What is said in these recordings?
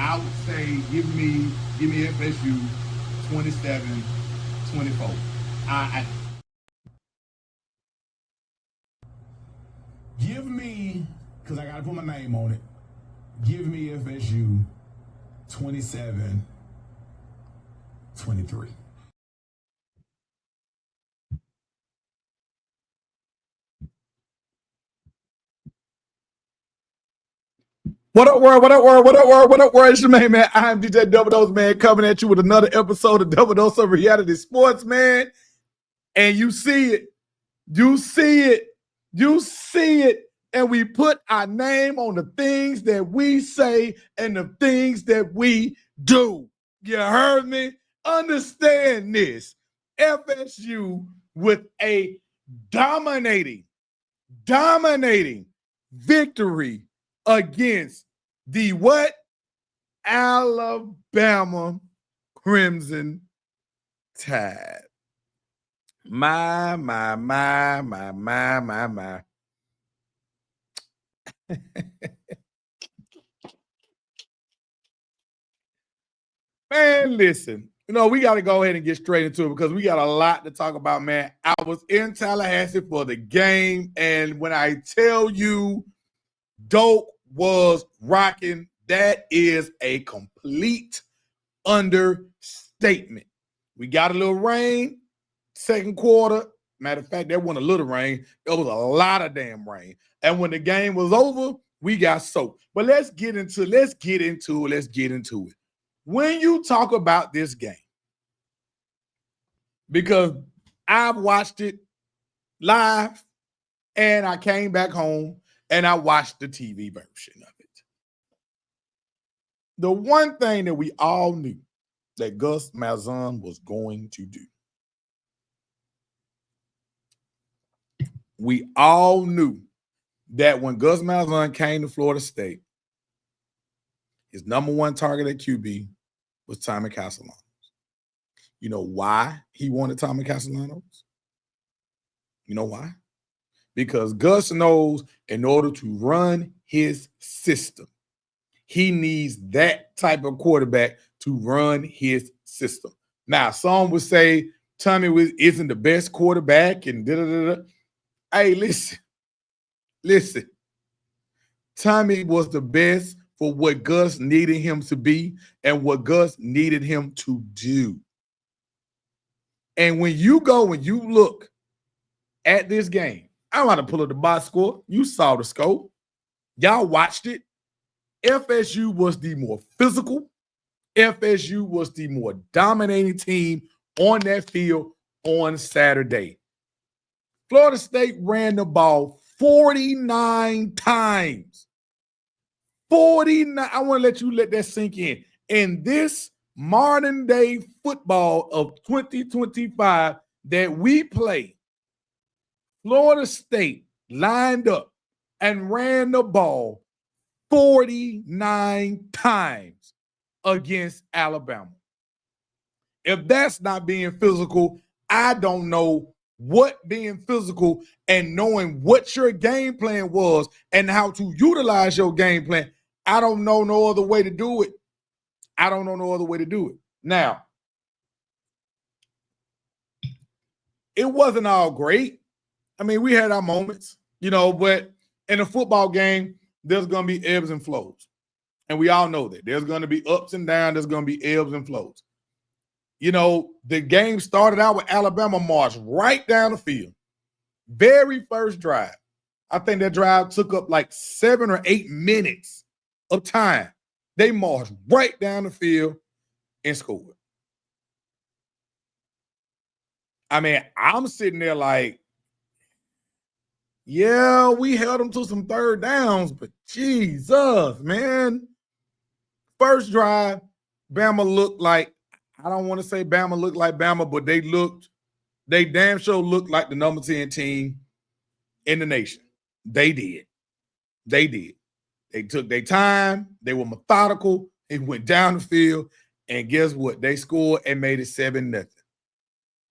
I would say give me FSU 27-24. I Give me, because I got to put my name on it, give me FSU 27-23. What up, world? What up, world? What up, world? What up, world? It's your man. I'm DJ Double Dose, man, coming at you with another episode of Double Dose of Reality Sports, man. And you see it. You see it. You see it. And we put our name on the things that we say and the things that we do. You heard me? Understand this. FSU with a dominating victory against the what? Alabama Crimson Tide. My. Man, listen, we got to go ahead and get straight into it because we got a lot to talk about, man. I was in Tallahassee for the game, and when I tell you Doak was rocking, that is a complete understatement. We got a little rain, second quarter. Matter of fact, there wasn't a little rain. There was a lot of damn rain. And when the game was over, we got soaked. But let's get into it. When you talk about this game, because I've watched it live and I came back home and I watched the TV version of it. The one thing that we all knew that Gus Malzahn was going to do. We all knew that when Gus Malzahn came to Florida State, his number one target at QB was Tommy Castellanos. You know why he wanted Tommy Castellanos? You know why? Because Gus knows in order to run his system, he needs that type of quarterback to run his system. Now, some would say Tommy isn't the best quarterback and da-da-da-da. Hey, listen. Tommy was the best for what Gus needed him to be and what Gus needed him to do. And when you go and you look at this game, I'm about to pull up the box score. You saw the score. Y'all watched it. FSU was the more physical. FSU was the more dominating team on that field on Saturday. Florida State ran the ball 49 times. 49. I want to let that sink in. In this modern day football of 2025 that we play, Florida State lined up and ran the ball 49 times against Alabama. If that's not being physical, I don't know what being physical and knowing what your game plan was and how to utilize your game plan. I don't know no other way to do it. Now, it wasn't all great. I mean, we had our moments, but in a football game, there's going to be ebbs and flows. And we all know that. There's going to be ups and downs. There's going to be ebbs and flows. The game started out with Alabama marched right down the field. Very first drive. I think that drive took up like 7 or 8 minutes of time. They marched right down the field and scored. I mean, I'm sitting there like, yeah, we held them to some third downs, but Jesus, man. First drive, Bama looked like, I don't want to say Bama looked like Bama, but they damn sure looked like the number 10 team in the nation. They did. They took their time. They were methodical. It went down the field. And guess what? They scored and made it 7-0.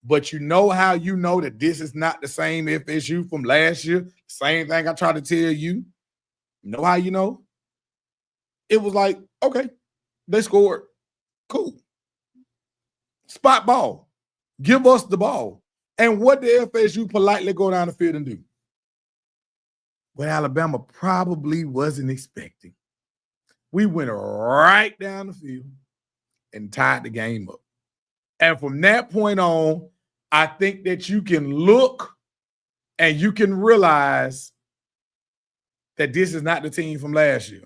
But you know how you know that this is not the same FSU from last year? Same thing I tried to tell you. You know how you know? It was like, okay, They scored. Cool. Spot ball. Give us the ball. And what did FSU politely go down the field and do? What Alabama probably wasn't expecting. We went right down the field and tied the game up. And from that point on, I think that you can look and you can realize that this is not the team from last year.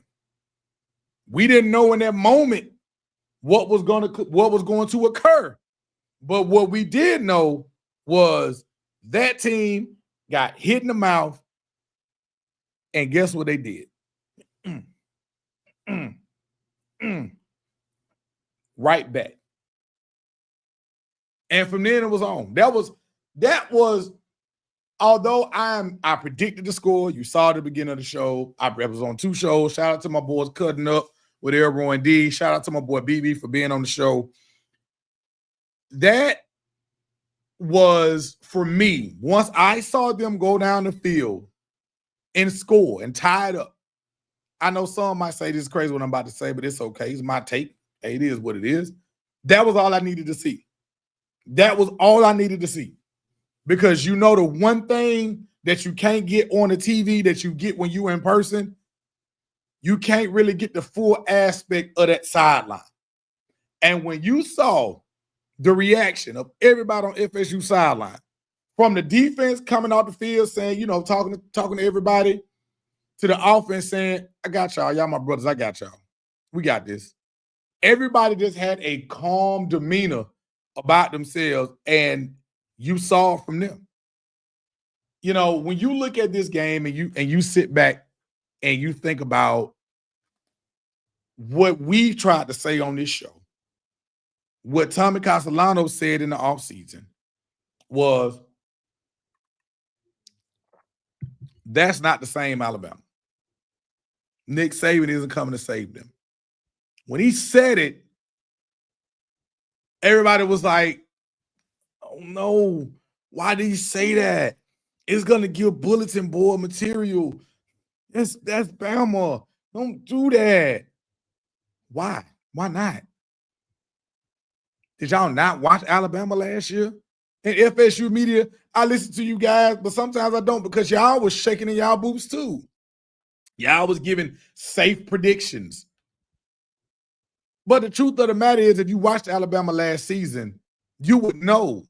We didn't know in that moment what was going to occur. But what we did know was that team got hit in the mouth, and guess what they did? Right back. And from then it was on. That was although I predicted the score. You saw at the beginning of the show. I was on 2 shows. Shout out to my boys Cutting Up with Elroy and D. Shout out to my boy BB for being on the show. That was, for me, once I saw them go down the field and score and tie it up. I know some might say this is crazy what I'm about to say, but it's okay. It's my take. Hey, it is what it is. That was all I needed to see. That was all I needed to see. Because you know the one thing that you can't get on the TV that you get when you're in person, you can't really get the full aspect of that sideline. And when you saw the reaction of everybody on FSU sideline, from the defense coming out the field saying, you know, talking to everybody, to the offense saying, I got y'all. Y'all my brothers. I got y'all. We got this. Everybody just had a calm demeanor about themselves, and you saw from them. You know, when you look at this game and you sit back and you think about what we tried to say on this show, what Tommy Castellano said in the offseason was, that's not the same Alabama. Nick Saban isn't coming to save them. When he said it, everybody was like, oh no, why did he say that? It's going to give bulletin board material. That's Bama. Don't do that. Why? Why not? Did y'all not watch Alabama last year? And FSU media, I listen to you guys, but sometimes I don't because y'all was shaking in y'all boots too. Y'all was giving safe predictions. But the truth of the matter is, if you watched Alabama last season, you would know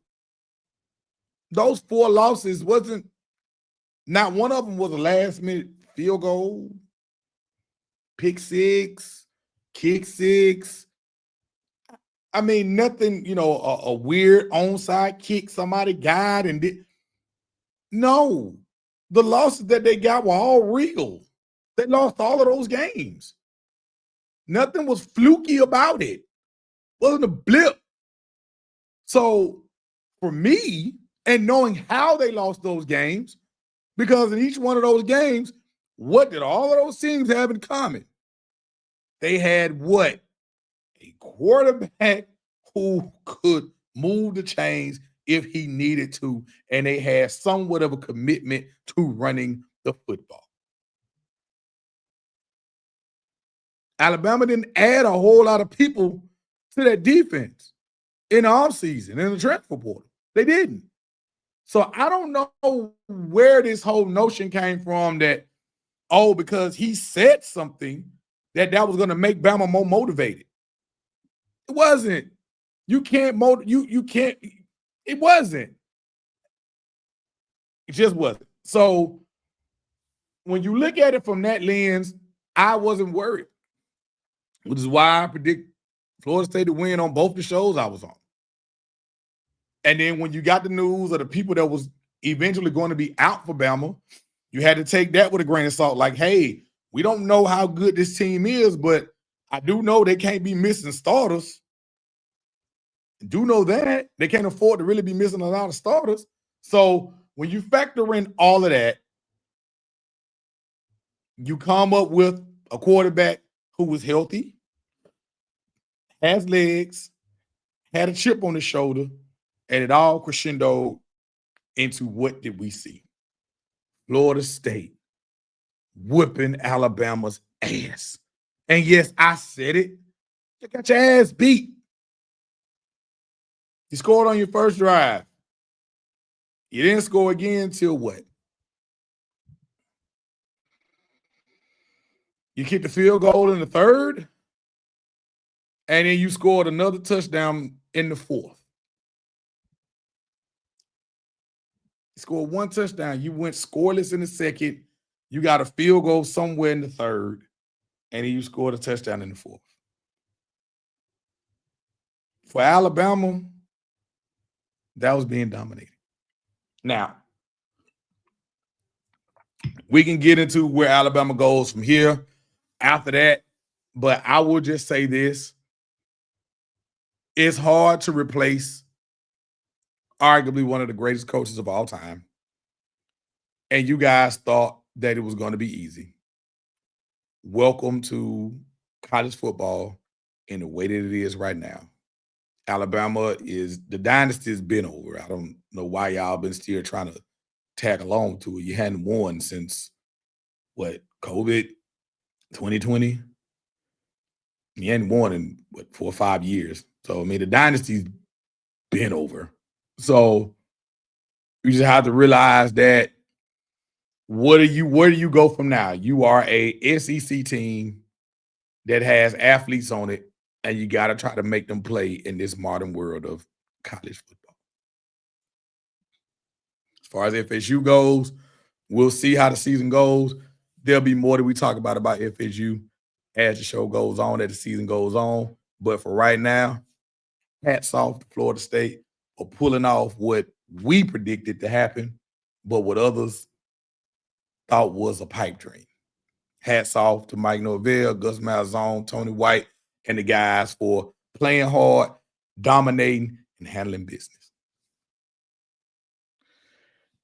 those 4 losses wasn't, not one of them was a last-minute field goal, pick 6, kick 6. I mean, nothing, you know, a weird onside kick somebody got and did. No, the losses that they got were all real. They lost all of those games. Nothing was fluky about it. Wasn't a blip. So for me, and knowing how they lost those games, because in each one of those games, what did all of those teams have in common? They had what? A quarterback who could move the chains if he needed to, and they had somewhat of a commitment to running the football. Alabama didn't add a whole lot of people to that defense in the offseason, in the transfer portal. They didn't. So I don't know where this whole notion came from that, oh, because he said something that was going to make Bama more motivated. It wasn't. You can't you can't. It wasn't. It just wasn't. So when you look at it from that lens, I wasn't worried, which is why I predict Florida State to win on both the shows I was on. And then when you got the news of the people that was eventually going to be out for Bama, you had to take that with a grain of salt. Like, hey, we don't know how good this team is, but I do know they can't be missing starters. Do know that. They can't afford to really be missing a lot of starters. So when you factor in all of that, you come up with a quarterback who was healthy, has legs, had a chip on his shoulder, and it all crescendoed into what did we see? Florida State whooping Alabama's ass. And yes, I said it. You got your ass beat. You scored on your first drive. You didn't score again till what? You kicked the field goal in the third, and then you scored another touchdown in the fourth. You scored one touchdown. You went scoreless in the second. You got a field goal somewhere in the third, and then you scored a touchdown in the fourth. For Alabama, that was being dominated. Now, we can get into where Alabama goes from here after that, but I will just say this. It's hard to replace arguably one of the greatest coaches of all time. And you guys thought that it was going to be easy. Welcome to college football in the way that it is right now. Alabama the dynasty has been over. I don't know why y'all been still trying to tag along to it. You hadn't won since what, COVID 2020? You hadn't won in 4 or 5 years. So I mean the dynasty's been over. So you just have to realize that where do you go from now? You are a SEC team that has athletes on it, and you got to try to make them play in this modern world of college football. As far as FSU goes, we'll see how the season goes. There'll be more that we talk about FSU as the show goes on, as the season goes on. But for right now, hats off to Florida State for pulling off what we predicted to happen, but what others thought was a pipe dream. Hats off to Mike Norvell, Gus Malzahn, Tony White, and the guys for playing hard, dominating, and handling business.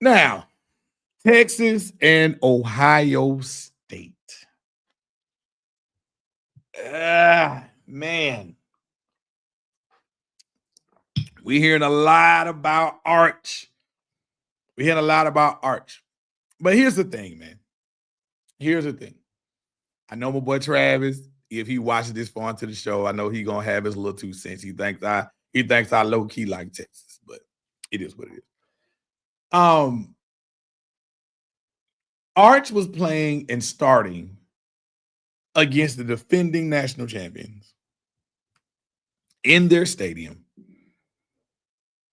Now, Texas and Ohio State. Man. We're hearing a lot about Arch. But here's the thing, man. Here's the thing. I know my boy Travis, if he watches this far into the show, I know he gonna have his little 2 cents. He thinks I low-key like Texas, but it is what it is. Arch was playing and starting against the defending national champions in their stadium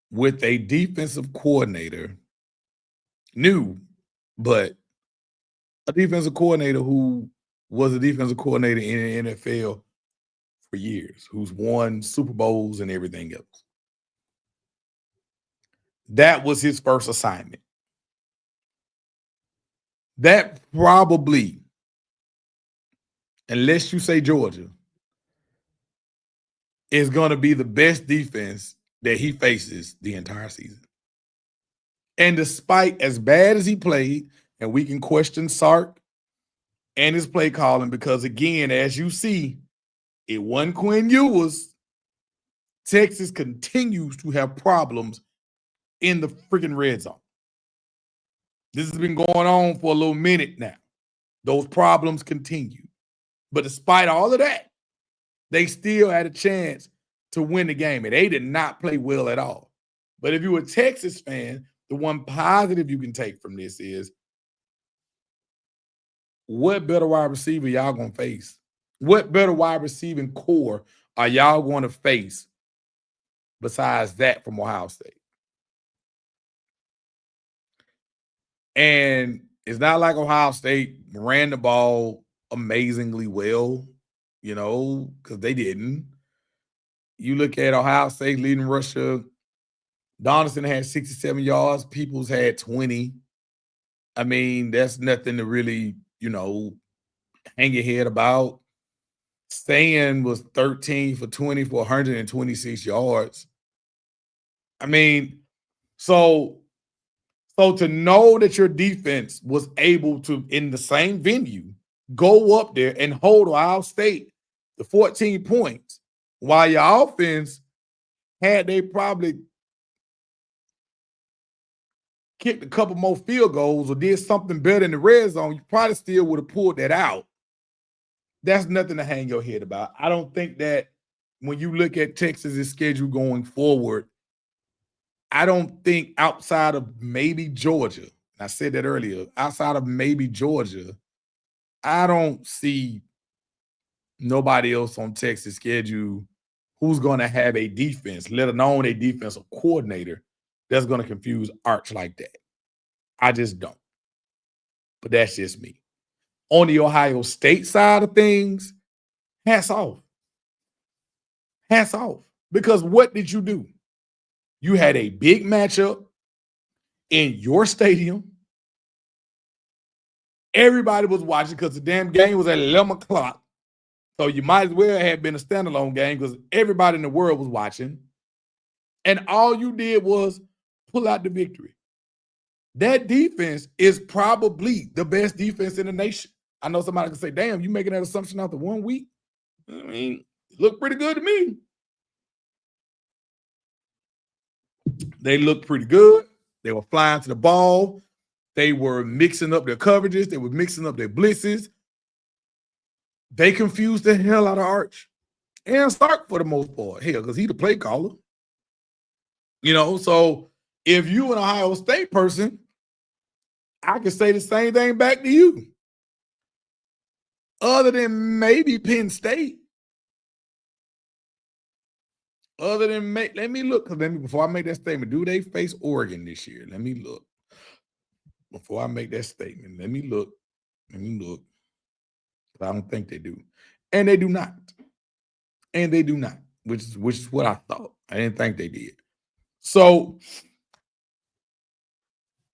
with a defensive coordinator, new, but a defensive coordinator who was a defensive coordinator in the NFL for years, who's won Super Bowls and everything else. That was his first assignment. That probably, unless you say Georgia, is going to be the best defense that he faces the entire season. And despite as bad as he played, and we can question Sark and his play calling, because again, as you see, it wasn't Quinn Ewers. Texas continues to have problems in the freaking red zone. This has been going on for a little minute now. Those problems continue. But despite all of that, they still had a chance to win the game. And they did not play well at all. But if you're a Texas fan, the one positive you can take from this is, what better wide receiver y'all going to face? What better wide receiving core are y'all going to face besides that from Ohio State? And it's not like Ohio State ran the ball amazingly well, because they didn't. You look at Ohio State leading rusher, Donaldson had 67 yards. Peoples had 20. I mean, that's nothing to really, hang your head about. Stan was 13 for 20 for 126 yards. I mean, so to know that your defense was able to, in the same venue, go up there and hold Ohio State to 14 points, while your offense had they probably kicked a couple more field goals or did something better in the red zone, you probably still would have pulled that out. That's nothing to hang your head about. I don't think that when you look at Texas's schedule going forward, I don't think outside of maybe Georgia, and I said that earlier, outside of maybe Georgia, I don't see nobody else on Texas schedule who's going to have a defense, let alone a defensive coordinator, that's going to confuse Arch like that. I just don't. But that's just me. On the Ohio State side of things, hats off. Hats off. Because what did you do? You had a big matchup in your stadium. Everybody was watching because the damn game was at 11 o'clock. So you might as well have been a standalone game because everybody in the world was watching. And all you did was pull out the victory. That defense is probably the best defense in the nation. I know somebody can say, damn, you making that assumption after 1 week? I mean, look pretty good to me. They looked pretty good. They were flying to the ball. They were mixing up their coverages. They were mixing up their blitzes. They confused the hell out of Arch and Stark for the most part. Hell, because he's the play caller. You know, so if you an Ohio State person, I can say the same thing back to you. Other than maybe Penn State. Other than let me look, because before I make that statement, do they face Oregon this year? Let me look. Before I make that statement, let me look. Let me look. I don't think they do. And they do not. And they do not, which is what I thought. I didn't think they did. So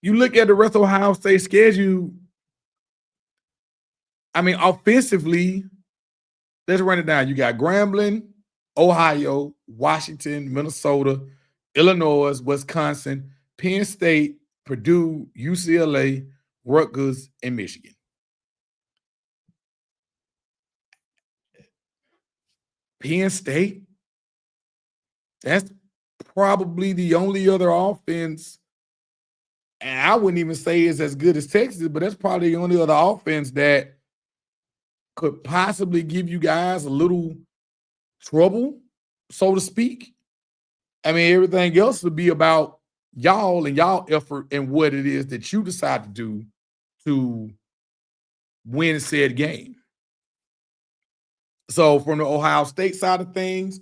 you look at the rest of Ohio State schedule. I mean, offensively, let's run it down. You got Grambling, Ohio, Washington, Minnesota, Illinois, Wisconsin, Penn State, Purdue, UCLA, Rutgers, and Michigan. Penn State, that's probably the only other offense, and I wouldn't even say it's as good as Texas, but that's probably the only other offense that could possibly give you guys a little trouble, so to speak. I mean, everything else would be about y'all and y'all effort and what it is that you decide to do to win said game. So from the Ohio State side of things,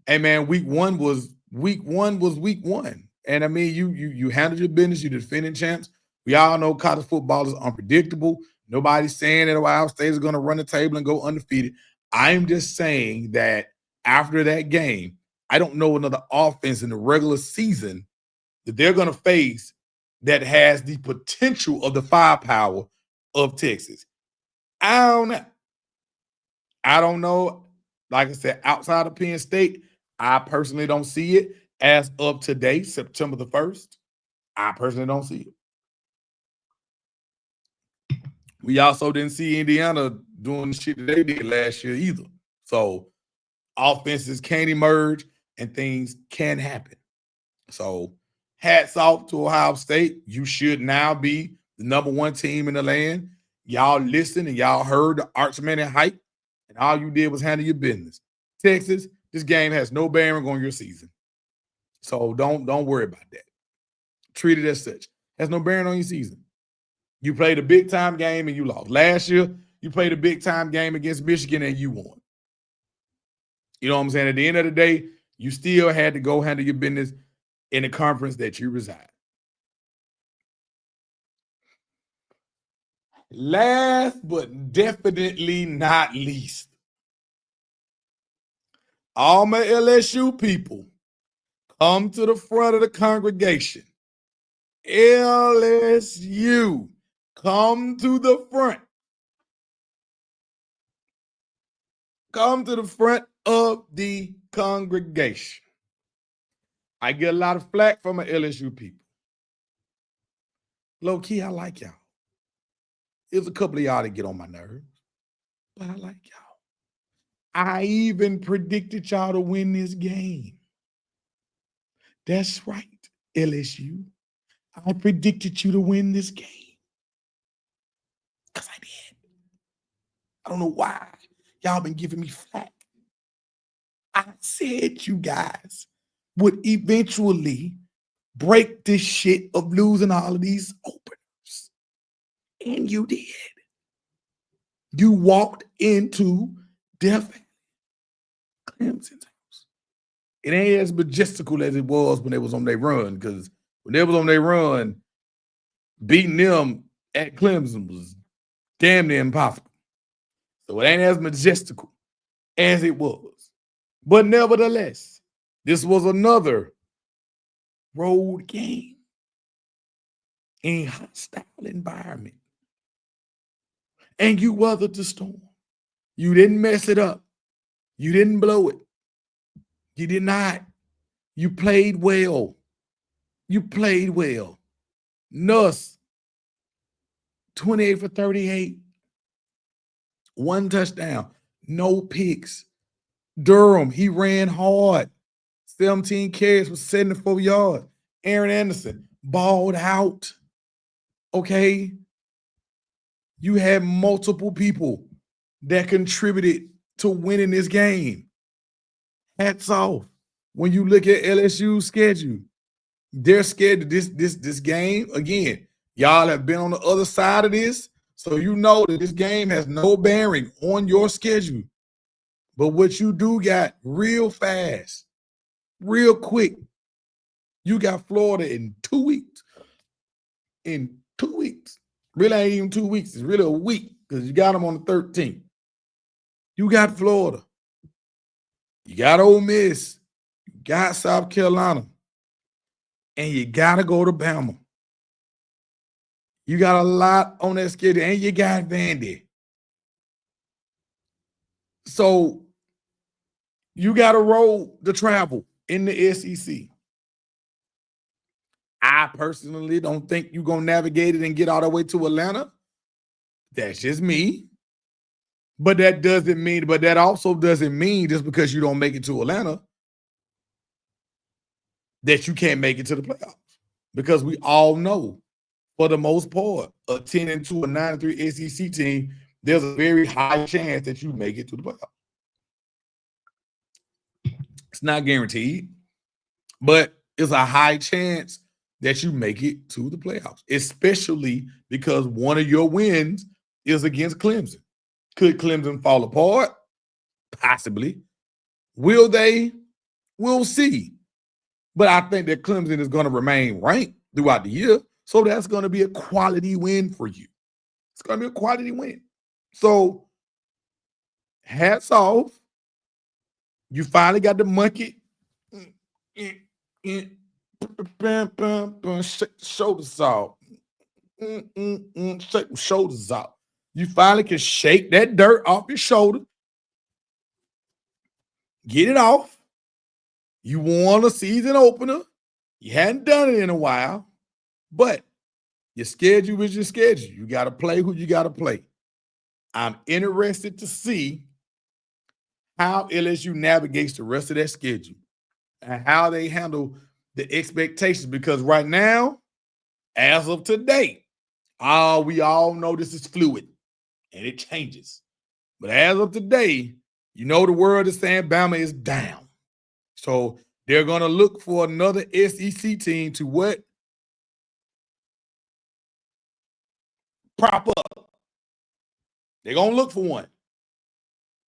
hey man, week one was week one. And I mean, you handled your business, you defending champs. We all know college football is unpredictable. Nobody's saying that Ohio State is going to run the table and go undefeated. I'm just saying that after that game, I don't know another offense in the regular season that they're going to face that has the potential of the firepower of Texas. I don't know. Like I said, outside of Penn State, I personally don't see it as of today, September the 1st. I personally don't see it. We also didn't see Indiana doing the shit that they did last year either. So offenses can emerge and things can happen. So hats off to Ohio State. You should now be the number one team in the land. Y'all listened and y'all heard the Archman and hype, and all you did was handle your business. Texas, this game has no bearing on your season. So don't worry about that. Treat it as such. Has no bearing on your season. You played a big time game and you lost. Last year, you played a big time game against Michigan and you won. You know what I'm saying? At the end of the day, you still had to go handle your business in the conference that you reside. Last but definitely not least, all my LSU people, come to the front of the congregation. LSU, come to the front. Come to the front of the congregation. I get a lot of flack from my LSU people. Low key, I like y'all. There's a couple of y'all that get on my nerves, but I like y'all. I even predicted y'all to win this game. That's right, LSU. I predicted you to win this game. Because I did. I don't know why y'all been giving me flack. I I said you guys would eventually break this shit of losing all of these openers. And you did. You walked into Death Clemson's house. It ain't as majestical as it was when they was on their run, because when they was on their run, beating them at Clemson was damn near impossible. So it ain't as majestical as it was. But nevertheless, this was another road game in a hostile environment. And you weathered the storm. You didn't mess it up. You didn't blow it. You did not. You played well. You played well. Nuss, 28 for 38. 1 touchdown. No picks. Durham, he ran hard. 17 carries for 74 yards. Aaron Anderson balled out. Okay. You had multiple people that contributed to winning this game. Hats off. When you look at LSU's schedule, they're scared this game. Again, y'all have been on the other side of this, so you know that this game has no bearing on your schedule. But what you do got real fast, real quick, you got Florida in 2 weeks. In 2 weeks. Really ain't even 2 weeks. It's really a week because you got them on the 13th. You got Florida. You got Ole Miss. You got South Carolina. And you got to go to Bama. You got a lot on that schedule. And you got Vandy. So you got to roll the travel in the SEC. I personally don't think you're going to navigate it and get all the way to Atlanta. That's just me. But that also doesn't mean just because you don't make it to Atlanta that you can't make it to the playoffs. Because we all know, for the most part, a 10-2, a 9-3 SEC team, there's a very high chance that you make it to the playoffs. It's not guaranteed, but it's a high chance that you make it to the playoffs, especially because one of your wins is against Clemson. Could Clemson fall apart? Possibly. Will they? We'll see. But I think that Clemson is going to remain ranked throughout the year, so that's going to be a quality win for you. It's going to be a quality win. So, hats off. You finally got the monkey. Shoulders off. Shake the shoulders off. You finally can shake that dirt off your shoulder. Get it off. You won a season opener. You hadn't done it in a while, but your schedule is your schedule. You got to play who you got to play. I'm interested to see how LSU navigates the rest of that schedule and how they handle the expectations, because right now, as of today, we all know this is fluid and it changes. But as of today, you know the world is saying Bama is down. So they're going to look for another SEC team to what? Prop up. They're going to look for one.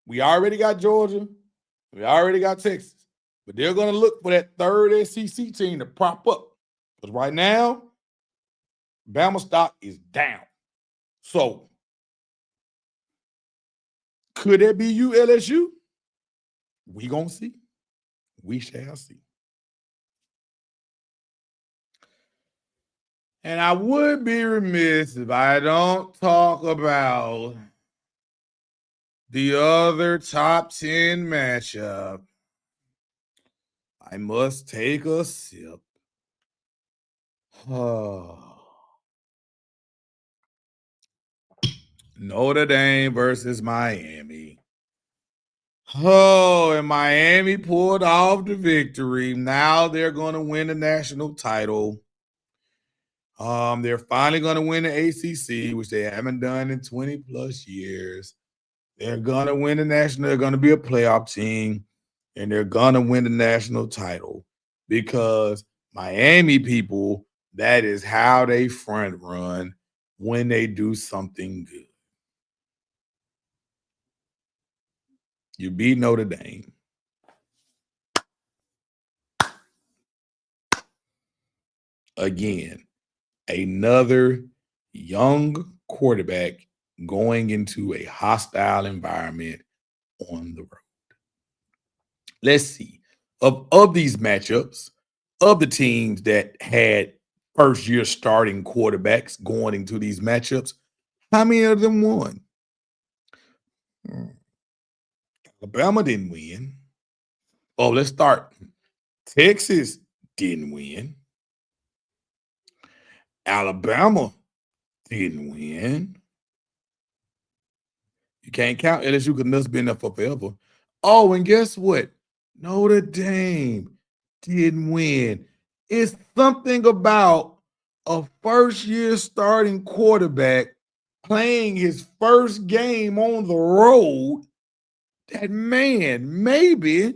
We already got Georgia. We already got Texas. But they're going to look for that third SEC team to prop up. Because right now, Bama stock is down. So, could that be you, LSU? We going to see. We shall see. And I would be remiss if I don't talk about the other top 10 matchup. I must take a sip. Notre Dame versus Miami. And Miami pulled off the victory. Now they're going to win the national title. They're finally going to win the ACC, which they haven't done in 20 plus years. They're going to win the national. They're going to be a playoff team. and they're gonna win the national title because Miami people, that is how they front run when they do something good. You beat Notre Dame. Again, another young quarterback going into a hostile environment on the road. Let's see. Of these matchups, of the teams that had first-year starting quarterbacks going into these matchups, how many of them won? Alabama didn't win. Oh, let's start. Texas didn't win. Alabama didn't win. You can't count LSU because Nuts been there for forever. Oh, and guess what? Notre Dame didn't win. It's something about a first-year starting quarterback playing his first game on the road that, man, maybe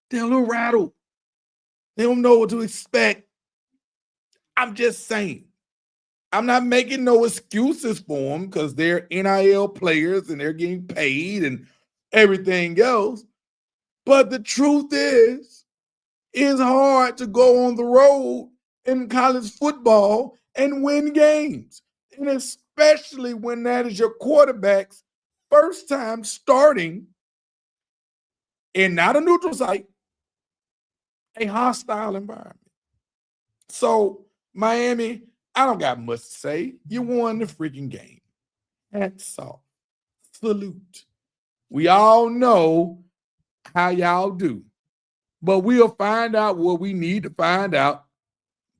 they're a little rattled. They don't know what to expect. I'm just saying. I'm not making no excuses for them because they're NIL players and they're getting paid and everything else. But the truth is, it's hard to go on the road in college football and win games. And especially when that is your quarterback's first time starting in not a neutral site, a hostile environment. So, Miami, I don't got much to say. You won the freaking game. Hats off. Salute. We all know how y'all do. But we'll find out what we need to find out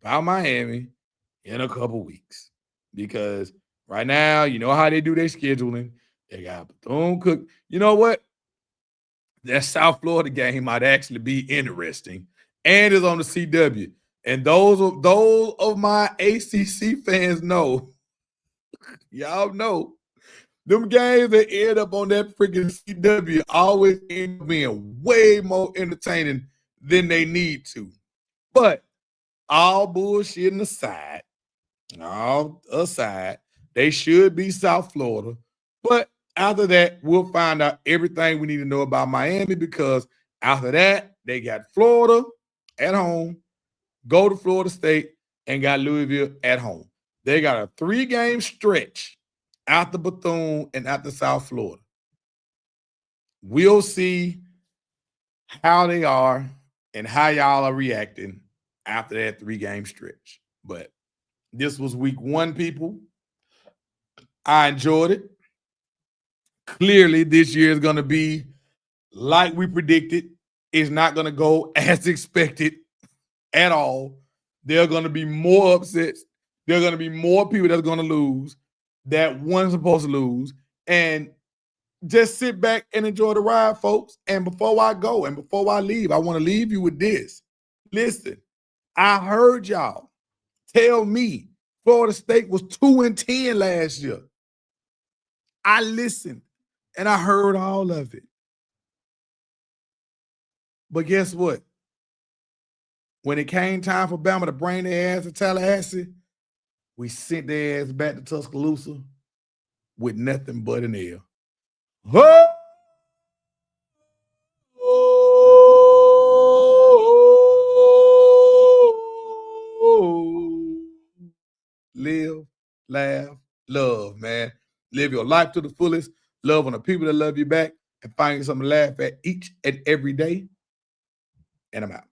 about Miami in a couple weeks. Because right now, you know how they do their scheduling. They got Bethune-Cookman. You know what? That South Florida game might actually be interesting. And it's on the CW. And those of my ACC fans know, y'all know, them games that end up on that freaking CW always end up being way more entertaining than they need to. But all bullshitting aside, they should be South Florida. But after that, we'll find out everything we need to know about Miami because after that, they got Florida at home, go to Florida State, and got Louisville at home. They got a 3-game stretch after Bethune and after South Florida. We'll see how they are and how y'all are reacting after that 3-game stretch. But this was week 1, people. I enjoyed it. Clearly, this year is going to be like we predicted. It's not going to go as expected at all. There are going to be more upsets. There are going to be more people that's going to lose that weren't supposed to lose. And just sit back and enjoy the ride, folks. And before I go and before I leave, I want to leave you with this. Listen, I heard y'all tell me Florida State was 2-10 last year. I listened and I heard all of it. But guess what? When it came time for Bama to bring their ass to Tallahassee, we sent their ass back to Tuscaloosa with nothing but an L. Live, laugh, love, man. Live your life to the fullest. Love on the people that love you back and find something to laugh at each and every day. And I'm out.